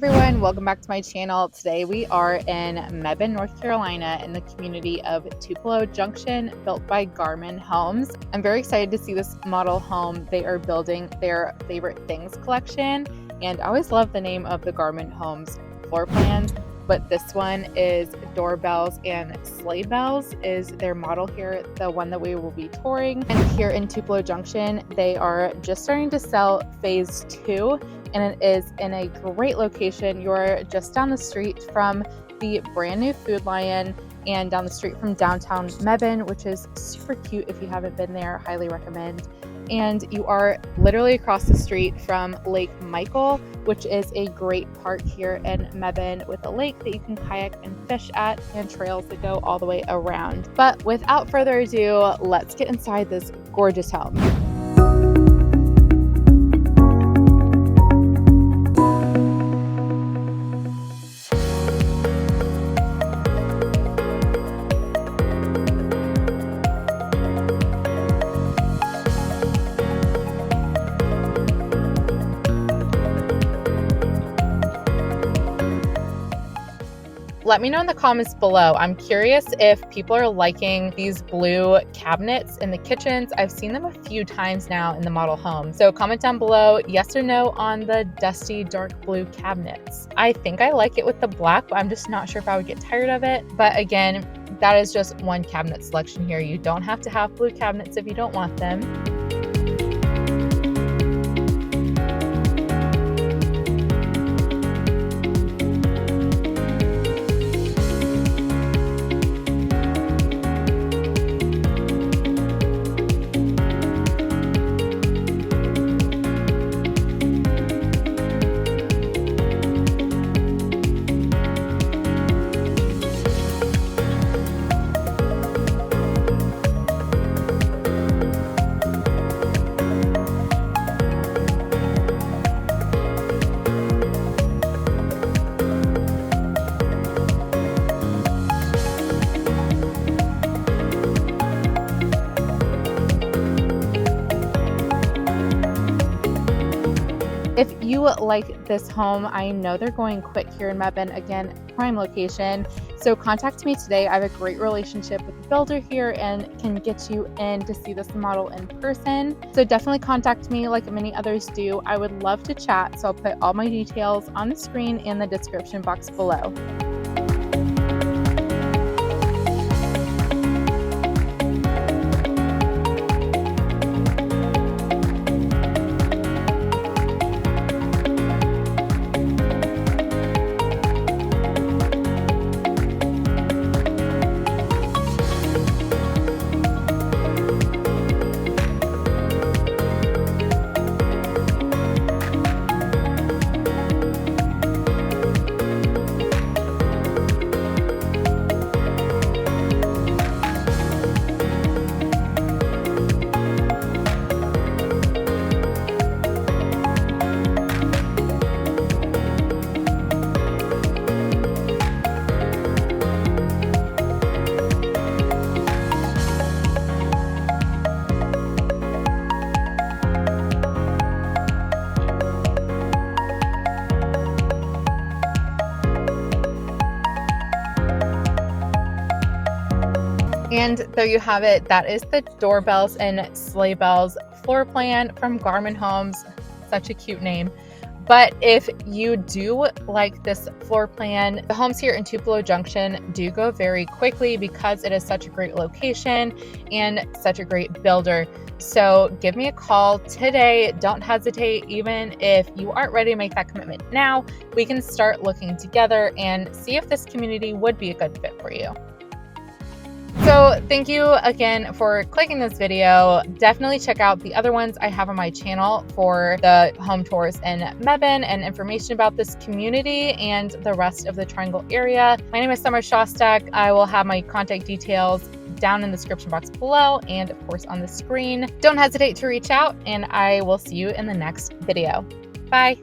Everyone, welcome back to my channel. Today we are in Mebane, North Carolina in the community of Tupelo Junction, built by Garman Homes. I'm very excited to see this model home. They are building their favorite things collection, and I always love the name of the Garman Homes floor plans, but this one is Doorbells and Sleigh Bells is their model here, the one that we will be touring. And here in Tupelo Junction, they are just starting to sell phase 2. And it is in a great location. You're just down the street from the brand new Food Lion and down the street from downtown Mebane, which is super cute. If you haven't been there, highly recommend. And you are literally across the street from Lake Michael, which is a great park here in Mebane with a lake that you can kayak and fish at and trails that go all the way around. But without further ado, let's get inside this gorgeous home. Let me know in the comments below. I'm curious if people are liking these blue cabinets in the kitchens. I've seen them a few times now in the model home. So comment down below, yes or no on the dusty dark blue cabinets. I think I like it with the black, but I'm just not sure if I would get tired of it. But again, that is just one cabinet selection here. You don't have to have blue cabinets if you don't want them. If you like this home, I know they're going quick here in Mebane, again, prime location. So contact me today. I have a great relationship with the builder here and can get you in to see this model in person. So definitely contact me like many others do. I would love to chat. So I'll put all my details on the screen in the description box below. And there you have it. That is the Doorbells and Sleigh Bells floor plan from Garman Homes. Such a cute name. But if you do like this floor plan, the homes here in Tupelo Junction do go very quickly because it is such a great location and such a great builder. So give me a call today. Don't hesitate. Even if you aren't ready to make that commitment now, we can start looking together and see if this community would be a good fit for you. So thank you again for clicking this video. Definitely check out the other ones I have on my channel for the home tours in Mebane and information about this community and the rest of the Triangle area. My name is Somer Szostak. I will have my contact details down in the description box below and of course on the screen. Don't hesitate to reach out and I will see you in the next video. Bye.